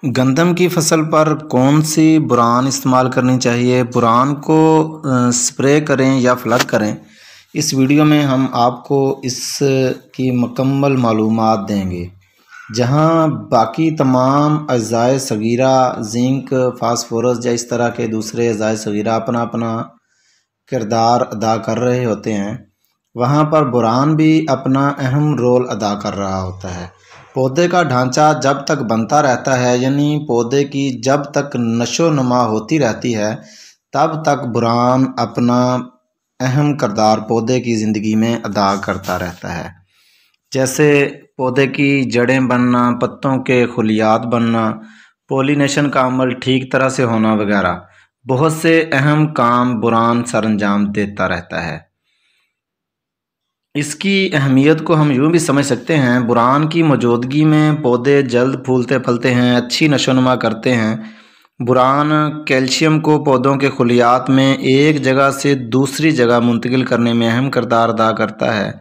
गंदम की फसल पर कौन सी बुरान इस्तेमाल करनी चाहिए, बुरान को स्प्रे करें या फ्लड करें। इस वीडियो में हम आपको इसकी मुकम्मल मालूमात देंगे। जहां बाकी तमाम अज़ाए सगीरा जिंक, फास्फोरस या इस तरह के दूसरे अज़ाए सगीरा अपना अपना किरदार अदा कर रहे होते हैं, वहां पर बुरान भी अपना अहम रोल अदा कर रहा होता है। पौधे का ढांचा जब तक बनता रहता है, यानी पौधे की जब तक नशो नुमा होती रहती है, तब तक बुरान अपना अहम किरदार पौधे की ज़िंदगी में अदा करता रहता है। जैसे पौधे की जड़ें बनना, पत्तों के खुलियात बनना, पोलिनेशन का अमल ठीक तरह से होना वगैरह बहुत से अहम काम बुरान सरअंजाम देता रहता है। इसकी अहमियत को हम यूँ भी समझ सकते हैं, बुरान की मौजूदगी में पौधे जल्द फूलते फलते हैं, अच्छी नशोनुमा करते हैं। बुरान कैल्शियम को पौधों के खुलियात में एक जगह से दूसरी जगह मुंतकिल करने में अहम किरदार अदा करता है।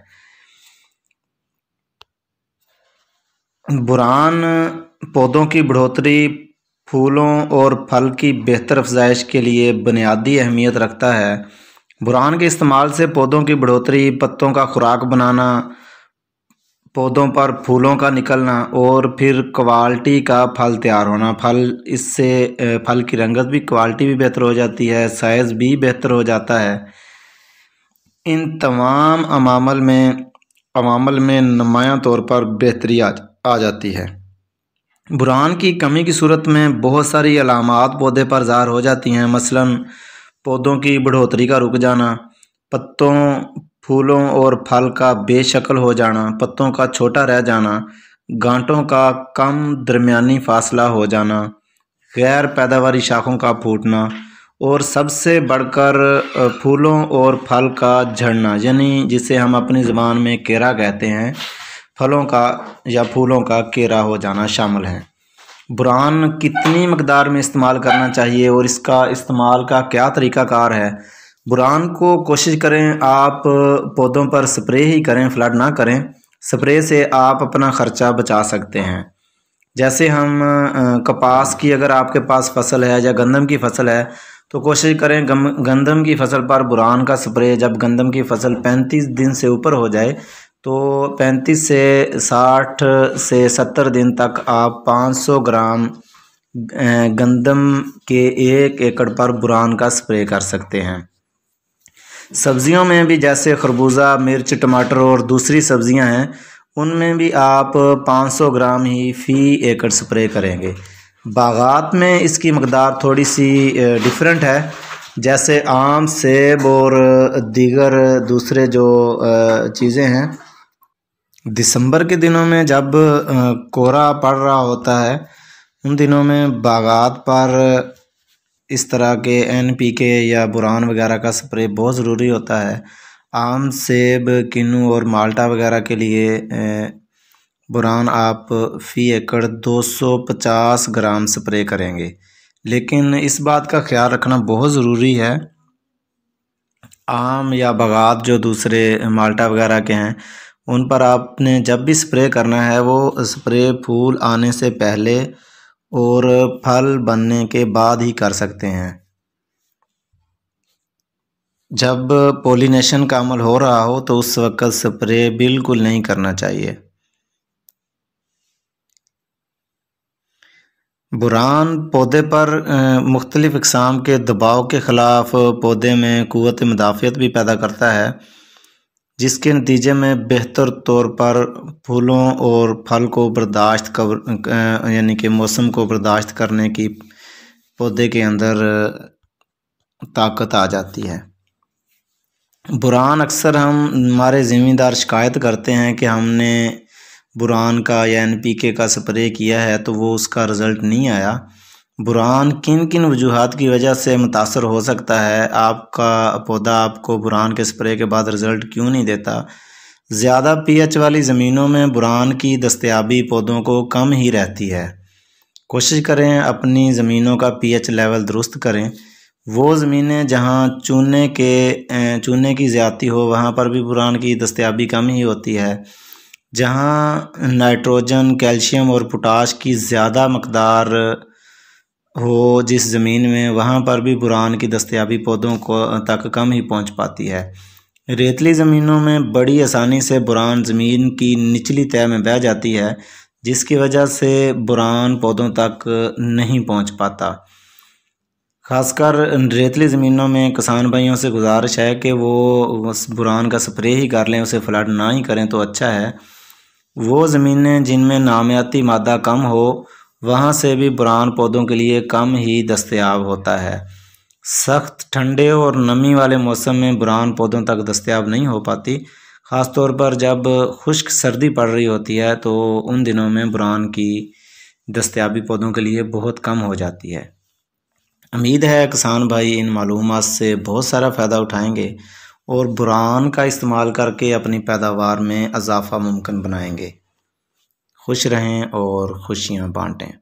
बुरान पौधों की बढ़ोतरी, फूलों और फल की बेहतर अफजाइश के लिए बुनियादी अहमियत रखता है। बुरान के इस्तेमाल से पौधों की बढ़ोतरी, पत्तों का खुराक बनाना, पौधों पर फूलों का निकलना और फिर क्वालिटी का फल तैयार होना, फल की रंगत भी, क्वालिटी भी बेहतर हो जाती है, साइज़ भी बेहतर हो जाता है। इन तमाम अवामल में नुमायां तौर पर बेहतरी आ जाती है। बुरान की कमी की सूरत में बहुत सारी अलामात पौधे पर ज़ाहिर हो जाती हैं। मसलन पौधों की बढ़ोतरी का रुक जाना, पत्तों, फूलों और फल का बेशक्ल हो जाना, पत्तों का छोटा रह जाना, गांठों का कम दरमियानी फासला हो जाना, गैर पैदावारी शाखों का फूटना और सबसे बढ़कर फूलों और फल का झड़ना, यानी जिसे हम अपनी ज़बान में केरा कहते हैं, फलों का या फूलों का केरा हो जाना शामिल है। बुरान कितनी मकदार में इस्तेमाल करना चाहिए और इसका इस्तेमाल का क्या तरीक़ाकार है। बुरान को कोशिश करें आप पौधों पर स्प्रे ही करें, फ्लड ना करें। स्प्रे से आप अपना ख़र्चा बचा सकते हैं। जैसे हम कपास की अगर आपके पास फसल है या गंदम की फसल है, तो कोशिश करें गंदम की फसल पर बुरान का स्प्रे जब गंदम की फसल 35 दिन से ऊपर हो जाए, तो 35 से 60 से 70 दिन तक आप 500 ग्राम गंदम के 1 एकड़ पर बुरान का स्प्रे कर सकते हैं। सब्जियों में भी जैसे खरबूजा, मिर्च, टमाटर और दूसरी सब्जियां हैं, उनमें भी आप 500 ग्राम ही फ़ी एकड़ स्प्रे करेंगे। बागात में इसकी मकदार थोड़ी सी डिफरेंट है। जैसे आम, सेब और दीगर दूसरे जो चीज़ें हैं, दिसंबर के दिनों में जब कोहरा पड़ रहा होता है, उन दिनों में बागात पर इस तरह के NPK या बुरान वगैरह का स्प्रे बहुत ज़रूरी होता है। आम, सेब, किन्नू और माल्टा वगैरह के लिए बुरान आप फ़ी एकड़ 250 ग्राम स्प्रे करेंगे। लेकिन इस बात का ख्याल रखना बहुत ज़रूरी है, आम या बागात जो दूसरे माल्टा वगैरह के हैं, उन पर आपने जब भी स्प्रे करना है, वो स्प्रे फूल आने से पहले और फल बनने के बाद ही कर सकते हैं। जब पोलिनेशन का अमल हो रहा हो तो उस वक्त स्प्रे बिल्कुल नहीं करना चाहिए। बुरान पौधे पर मुख्तलिफ़ इक़साम के दबाव के ख़िलाफ़ पौधे में क़ुव्वत मुदाफ़ियत भी पैदा करता है, जिसके नतीजे में बेहतर तौर पर फूलों और फल को यानी कि मौसम को बर्दाश्त करने की पौधे के अंदर ताकत आ जाती है। बुरान अक्सर हमारे ज़मींदार शिकायत करते हैं कि हमने बुरान का या NPK का स्प्रे किया है तो वो उसका रिज़ल्ट नहीं आया। बुरान किन किन वजूहात की वजह से मुतासर हो सकता है, आपका पौधा आपको बुरान के स्प्रे के बाद रिज़ल्ट क्यों नहीं देता। ज़्यादा pH वाली ज़मीनों में बुरान की दस्तयाबी पौधों को कम ही रहती है। कोशिश करें अपनी ज़मीनों का pH लेवल दुरुस्त करें। वो ज़मीनें जहाँ चूने की ज़्यादती हो, वहाँ पर भी बुरान की दस्तयाबी कम ही होती है। जहाँ नाइट्रोजन, कैल्शियम और पोटाश की ज़्यादा मकदार हो जिस ज़मीन में, वहाँ पर भी बोरान की दस्तयाबी पौधों को तक कम ही पहुँच पाती है। रेतली ज़मीनों में बड़ी आसानी से बोरान ज़मीन की निचली तह में बह जाती है, जिसकी वजह से बोरान पौधों तक नहीं पहुँच पाता। ख़ासकर रेतली ज़मीनों में किसान भाइयों से गुजारिश है कि वो उस बोरान का स्प्रे ही कर लें, उसे फ्लड ना ही करें तो अच्छा है। वो ज़मीनें जिनमें नामियाती मादा कम हो, वहाँ से भी बोरान पौधों के लिए कम ही दस्तयाब होता है। सख्त ठंडे और नमी वाले मौसम में बोरान पौधों तक दस्तयाब नहीं हो पाती। ख़ास तौर पर जब खुश्क सर्दी पड़ रही होती है तो उन दिनों में बोरान की दस्तयाबी पौधों के लिए बहुत कम हो जाती है। उम्मीद है किसान भाई इन मालूमात से बहुत सारा फ़ायदा उठाएंगे और बोरान का इस्तेमाल करके अपनी पैदावार में इजाफ़ा मुमकिन बनाएंगे। खुश रहें और खुशियाँ बांटें।